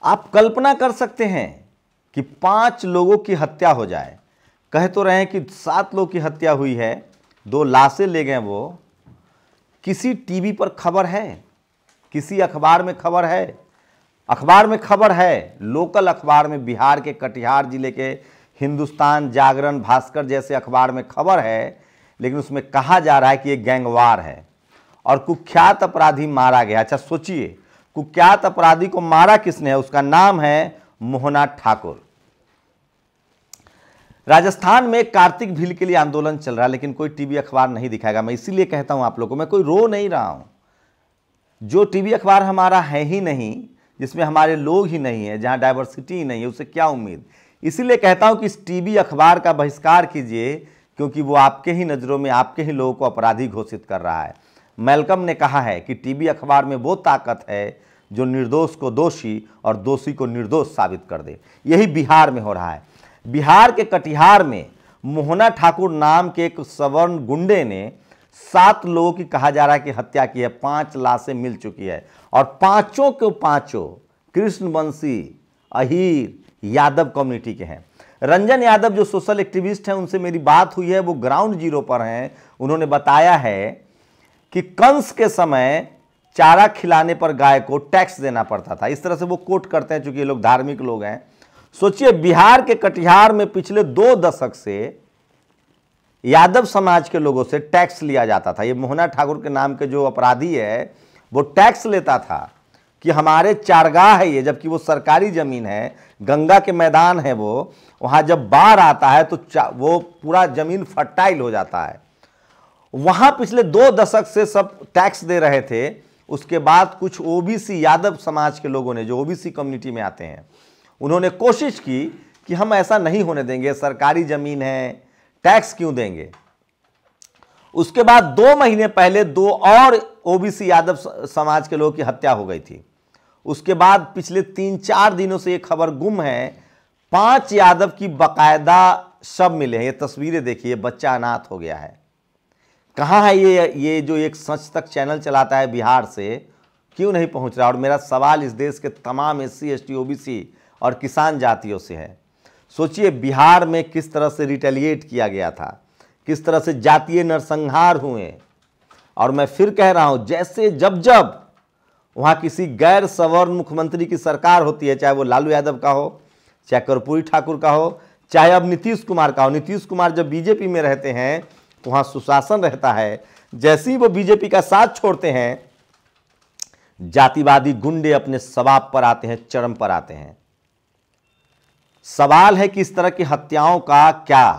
आप कल्पना कर सकते हैं कि 5 लोगों की हत्या हो जाए। कह तो रहे हैं कि 7 लोगों की हत्या हुई है, 2 लाशें ले गए वो। किसी टीवी पर खबर है, किसी अखबार में खबर है? अखबार में खबर है, लोकल अखबार में, बिहार के कटिहार जिले के हिंदुस्तान जागरण, भास्कर जैसे अखबार में खबर है, लेकिन उसमें कहा जा रहा है कि ये गैंगवार है और कुख्यात अपराधी मारा गया। अच्छा सोचिए, कुख्यात अपराधी को मारा किसने है? उसका नाम है मोहना ठाकुर। राजस्थान में कार्तिक भील के लिए आंदोलन चल रहा है, लेकिन कोई टीवी अखबार नहीं दिखाएगा। मैं इसीलिए कहता हूं आप लोगों को, मैं कोई रो नहीं रहा हूं। जो टीवी अखबार हमारा है ही नहीं, जिसमें हमारे लोग ही नहीं है, जहां डाइवर्सिटी ही नहीं है, उससे क्या उम्मीद। इसीलिए कहता हूं कि इस टीवी अखबार का बहिष्कार कीजिए, क्योंकि वो आपके ही नज़रों में आपके ही लोगों को अपराधी घोषित कर रहा है। मैल्कम ने कहा है कि टीवी अखबार में वो ताकत है जो निर्दोष को दोषी और दोषी को निर्दोष साबित कर दे। यही बिहार में हो रहा है। बिहार के कटिहार में मोहना ठाकुर नाम के एक सवर्ण गुंडे ने 7 लोगों की कहा जा रहा है कि हत्या की है। 5 लाशें मिल चुकी है और पांचों के पांचों कृष्णवंशी अहीर यादव कम्युनिटी के हैं। रंजन यादव जो सोशल एक्टिविस्ट हैं, उनसे मेरी बात हुई है, वो ग्राउंड जीरो पर हैं। उन्होंने बताया है कि कंस के समय चारा खिलाने पर गाय को टैक्स देना पड़ता था। इस तरह से वो कोट करते हैं, चूंकि ये लोग धार्मिक लोग हैं। सोचिए, बिहार के कटिहार में पिछले 2 दशक से यादव समाज के लोगों से टैक्स लिया जाता था। ये मोहना ठाकुर के नाम के जो अपराधी है, वो टैक्स लेता था कि हमारे चारगाह है ये, जबकि वो सरकारी जमीन है, गंगा के मैदान है वो। वहां जब बाढ़ आता है तो वो पूरा जमीन फर्टाइल हो जाता है। वहां पिछले 2 दशक से सब टैक्स दे रहे थे। उसके बाद कुछ ओबीसी यादव समाज के लोगों ने, जो ओबीसी कम्युनिटी में आते हैं, उन्होंने कोशिश की कि हम ऐसा नहीं होने देंगे, सरकारी जमीन है, टैक्स क्यों देंगे। उसके बाद 2 महीने पहले 2 और ओबीसी यादव समाज के लोगों की हत्या हो गई थी। उसके बाद पिछले 3-4 दिनों से ये खबर गुम है। 5 यादव की बकायदा शव मिले हैं। ये तस्वीरें देखिए, बच्चा अनाथ हो गया है। कहाँ है ये जो एक सच तक चैनल चलाता है बिहार से, क्यों नहीं पहुंच रहा? और मेरा सवाल इस देश के तमाम SC ST OBC और किसान जातियों से है। सोचिए, बिहार में किस तरह से रिटेलिएट किया गया था, किस तरह से जातीय नरसंहार हुए। और मैं फिर कह रहा हूं, जैसे जब जब वहां किसी गैर सवर्ण मुख्यमंत्री की सरकार होती है, चाहे वो लालू यादव का हो, चाहे कर्पूरी ठाकुर का हो, चाहे अब नीतीश कुमार का हो। नीतीश कुमार जब बीजेपी में रहते हैं तो वहां सुशासन रहता है। जैसे ही वो बीजेपी का साथ छोड़ते हैं, जातिवादी गुंडे अपने सवाब पर आते हैं, चरम पर आते हैं। सवाल है कि इस तरह की हत्याओं का क्या,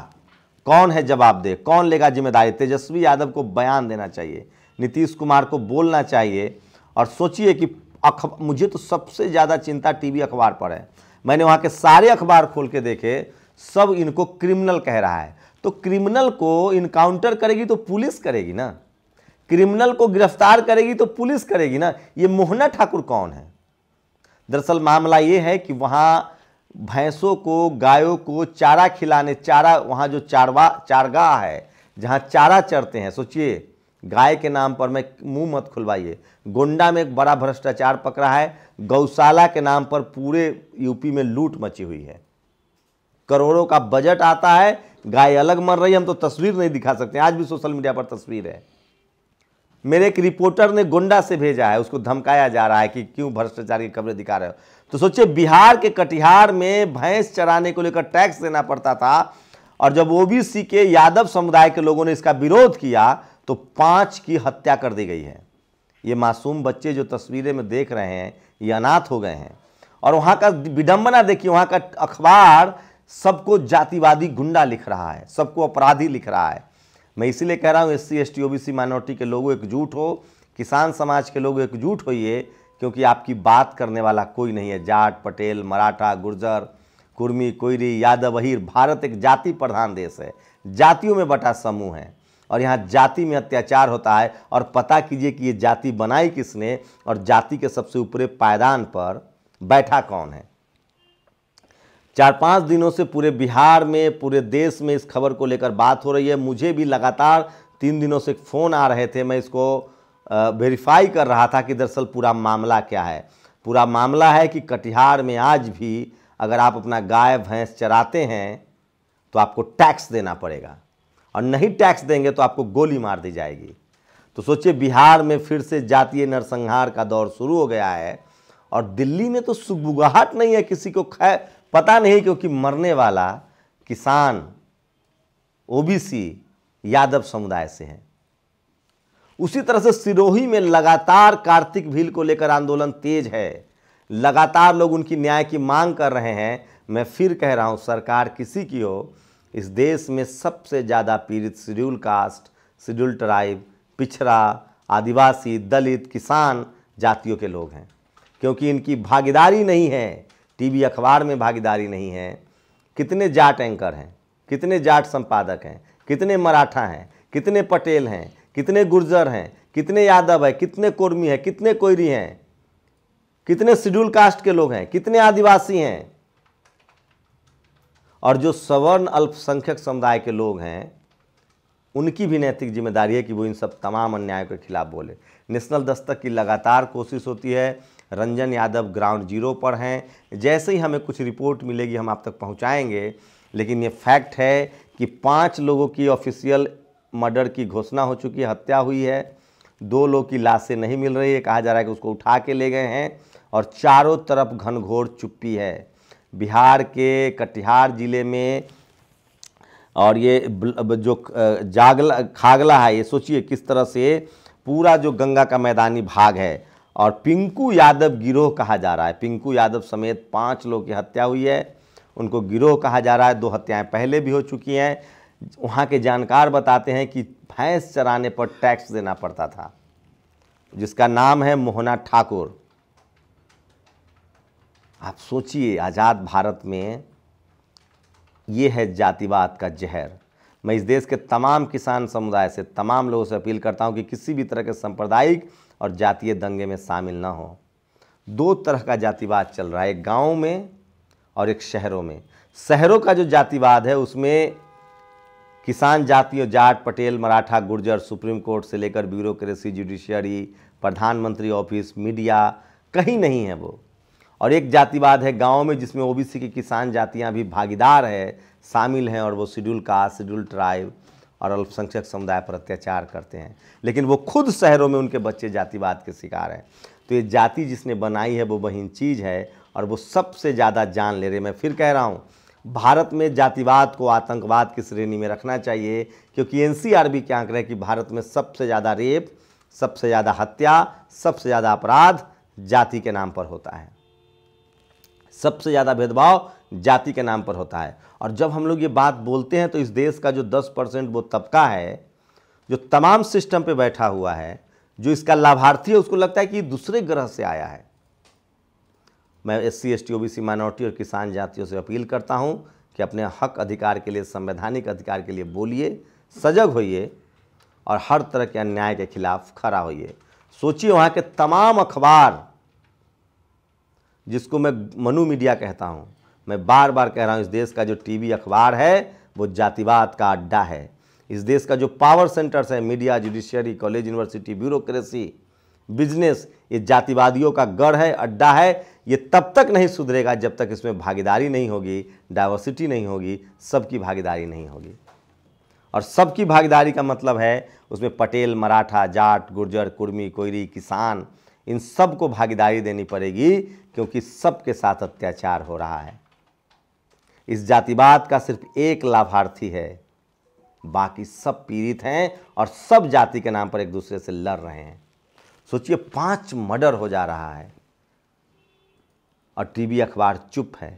कौन है जवाबदेह, कौन लेगा जिम्मेदारी? तेजस्वी यादव को बयान देना चाहिए, नीतीश कुमार को बोलना चाहिए। और सोचिए कि मुझे तो सबसे ज़्यादा चिंता टीवी अखबार पर है। मैंने वहाँ के सारे अखबार खोल के देखे, सब इनको क्रिमिनल कह रहा है। तो क्रिमिनल को इनकाउंटर करेगी तो पुलिस करेगी ना, क्रिमिनल को गिरफ्तार करेगी तो पुलिस करेगी ना। ये मोहना ठाकुर कौन है? दरअसल मामला ये है कि वहाँ भैंसों को, गायों को चारा खिलाने, वहाँ जो चारगाह है जहाँ चारा चरते हैं, सोचिए, गाय के नाम पर, मैं मुंह मत खुलवाइए, गोंडा में एक बड़ा भ्रष्टाचार पकड़ा है। गौशाला के नाम पर पूरे यूपी में लूट मची हुई है। करोड़ों का बजट आता है, गाय अलग मर रही है। हम तो तस्वीर नहीं दिखा सकते, आज भी सोशल मीडिया पर तस्वीर है। मेरे एक रिपोर्टर ने गोंडा से भेजा है, उसको धमकाया जा रहा है कि क्यों भ्रष्टाचार की खबरें दिखा रहे हो। तो सोचिए, बिहार के कटिहार में भैंस चराने को लेकर टैक्स देना पड़ता था, और जब ओबीसी के यादव समुदाय के लोगों ने इसका विरोध किया तो 5 की हत्या कर दी गई है। ये मासूम बच्चे जो तस्वीरें में देख रहे हैं, ये अनाथ हो गए हैं। और वहाँ का विडंबना देखिए, वहाँ का अखबार सबको जातिवादी गुंडा लिख रहा है, सबको अपराधी लिख रहा है। मैं इसीलिए कह रहा हूँ, SC ST OBC माइनॉरिटी के लोगों एकजुट हो, किसान समाज के लोग एकजुट होइए, क्योंकि आपकी बात करने वाला कोई नहीं है। जाट, पटेल, मराठा, गुर्जर, कुर्मी, कोयरी, यादव, अहीर। भारत एक जाति प्रधान देश है, जातियों में बटा समूह है, और यहाँ जाति में अत्याचार होता है। और पता कीजिए कि ये जाति बनाई किसने, और जाति के सबसे ऊपरी पायदान पर बैठा कौन है। 4-5 दिनों से पूरे बिहार में, पूरे देश में इस खबर को लेकर बात हो रही है। मुझे भी लगातार 3 दिनों से फ़ोन आ रहे थे, मैं इसको वेरीफाई कर रहा था कि दरअसल पूरा मामला क्या है। पूरा मामला है कि कटिहार में आज भी अगर आप अपना गाय भैंस चराते हैं तो आपको टैक्स देना पड़ेगा, और नहीं टैक्स देंगे तो आपको गोली मार दी जाएगी। तो सोचिए, बिहार में फिर से जातीय नरसंहार का दौर शुरू हो गया है, और दिल्ली में तो सुगबुगाहट नहीं है, किसी को पता नहीं, क्योंकि मरने वाला किसान ओबीसी यादव समुदाय से है। उसी तरह से सिरोही में लगातार कार्तिक भील को लेकर आंदोलन तेज है, लगातार लोग उनकी न्याय की मांग कर रहे हैं। मैं फिर कह रहा हूं, सरकार किसी की हो, इस देश में सबसे ज़्यादा पीड़ित शेड्यूल कास्ट, शेड्यूल ट्राइब, पिछड़ा, आदिवासी, दलित, किसान जातियों के लोग हैं, क्योंकि इनकी भागीदारी नहीं है, टीवी अखबार में भागीदारी नहीं है। कितने जाट एंकर हैं, कितने जाट संपादक हैं, कितने मराठा हैं, कितने पटेल हैं, कितने गुर्जर हैं, कितने यादव हैं, कितने कुर्मी हैं, कितने कोयरी हैं, कितने शेड्यूल कास्ट के लोग हैं, कितने आदिवासी हैं, और जो सवर्ण अल्पसंख्यक समुदाय के लोग हैं, उनकी भी नैतिक जिम्मेदारी है कि वो इन सब तमाम अन्यायों के खिलाफ बोले। नेशनल दस्तक की लगातार कोशिश होती है। रंजन यादव ग्राउंड जीरो पर हैं, जैसे ही हमें कुछ रिपोर्ट मिलेगी हम आप तक पहुंचाएंगे। लेकिन ये फैक्ट है कि 5 लोगों की ऑफिशियल मर्डर की घोषणा हो चुकी है, हत्या हुई है। 2 लोग की लाशें नहीं मिल रही है, कहा जा रहा है कि उसको उठा के ले गए हैं, और चारों तरफ घनघोर चुप्पी है। बिहार के कटिहार जिले में, और ये जो खागला है, ये सोचिए किस तरह से पूरा जो गंगा का मैदानी भाग है, और पिंकू यादव गिरोह कहा जा रहा है। पिंकू यादव समेत 5 लोगों की हत्या हुई है, उनको गिरोह कहा जा रहा है। 2 हत्याएं पहले भी हो चुकी हैं। वहाँ के जानकार बताते हैं कि भैंस चराने पर टैक्स देना पड़ता था, जिसका नाम है मोहना ठाकुर। आप सोचिए, आज़ाद भारत में ये है जातिवाद का जहर। मैं इस देश के तमाम किसान समुदाय से, तमाम लोगों से अपील करता हूं कि किसी भी तरह के सांप्रदायिक और जातीय दंगे में शामिल ना हो। 2 तरह का जातिवाद चल रहा है, एक गाँव में और एक शहरों में। शहरों का जो जातिवाद है उसमें किसान जातियों, जाट, पटेल, मराठा, गुर्जर, सुप्रीम कोर्ट से लेकर ब्यूरोक्रेसी, जुडिशियरी, प्रधानमंत्री ऑफिस, मीडिया, कहीं नहीं है वो। और एक जातिवाद है गांव में, जिसमें ओबीसी की किसान जातियां भी भागीदार है, शामिल हैं, और वो शेड्यूल कास्ट, शेड्यूल ट्राइब और अल्पसंख्यक समुदाय पर अत्याचार करते हैं। लेकिन वो खुद शहरों में उनके बच्चे जातिवाद के शिकार हैं। तो ये जाति जिसने बनाई है वो बहीन चीज़ है, और वो सबसे ज़्यादा जान ले रहे। मैं फिर कह रहा हूँ, भारत में जातिवाद को आतंकवाद की श्रेणी में रखना चाहिए, क्योंकि एनसीआरबी के आंकड़े कि भारत में सबसे ज़्यादा रेप, सबसे ज़्यादा हत्या, सबसे ज़्यादा अपराध जाति के नाम पर होता है। सबसे ज़्यादा भेदभाव जाति के नाम पर होता है। और जब हम लोग ये बात बोलते हैं तो इस देश का जो 10% वो तबका है जो तमाम सिस्टम पे बैठा हुआ है, जो इसका लाभार्थी है, उसको लगता है कि दूसरे ग्रह से आया है। मैं SC, ST, OBC, माइनॉरिटी और किसान जातियों से अपील करता हूं कि अपने हक अधिकार के लिए, संवैधानिक अधिकार के लिए बोलिए, सजग होइए और हर तरह के अन्याय के खिलाफ खड़ा होइए। सोचिए, वहाँ के तमाम अखबार, जिसको मैं मनु मीडिया कहता हूं, मैं बार बार कह रहा हूं, इस देश का जो टीवी अखबार है वो जातिवाद का अड्डा है। इस देश का जो पावर सेंटर्स है, media, judiciary, college, university, bureaucracy, business, ये जातिवादियों का गढ़ है, अड्डा है। ये तब तक नहीं सुधरेगा जब तक इसमें भागीदारी नहीं होगी, डाइवर्सिटी नहीं होगी, सबकी भागीदारी नहीं होगी। और सबकी भागीदारी का मतलब है उसमें पटेल, मराठा, जाट, गुर्जर, कुर्मी, कोयरी, किसान, इन सब को भागीदारी देनी पड़ेगी, क्योंकि सबके साथ अत्याचार हो रहा है। इस जातिवाद का सिर्फ एक लाभार्थी है, बाकी सब पीड़ित हैं और सब जाति के नाम पर एक दूसरे से लड़ रहे हैं। सोचिए, 5 मर्डर हो जा रहा है और टीवी अखबार चुप है।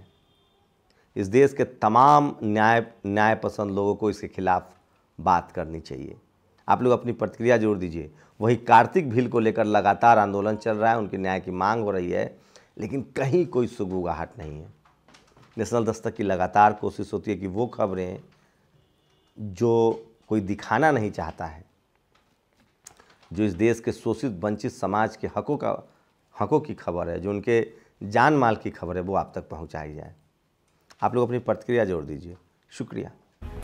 इस देश के तमाम न्याय पसंद लोगों को इसके खिलाफ बात करनी चाहिए। आप लोग अपनी प्रतिक्रिया जरूर दीजिए। वही कार्तिक भील को लेकर लगातार आंदोलन चल रहा है, उनके न्याय की मांग हो रही है, लेकिन कहीं कोई सुगबुगाहट नहीं है। नेशनल दस्तक की लगातार कोशिश होती है कि वो खबरें जो कोई दिखाना नहीं चाहता है, जो इस देश के शोषित वंचित समाज के हकों की खबर है, जो उनके जान माल की खबर है, वो आप तक पहुंचाई जाए। आप लोग अपनी प्रतिक्रिया जोड़ दीजिए। शुक्रिया।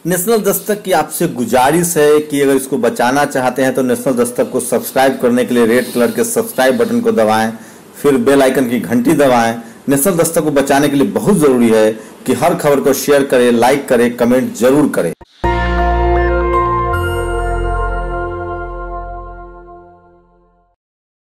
नेशनल दस्तक की आपसे गुजारिश है कि अगर इसको बचाना चाहते हैं तो नेशनल दस्तक को सब्सक्राइब करने के लिए रेड कलर के सब्सक्राइब बटन को दबाएं, फिर बेल आइकन की घंटी दबाएं। नेशनल दस्तक को बचाने के लिए बहुत जरूरी है कि हर खबर को शेयर करें, लाइक करें, कमेंट जरूर करें।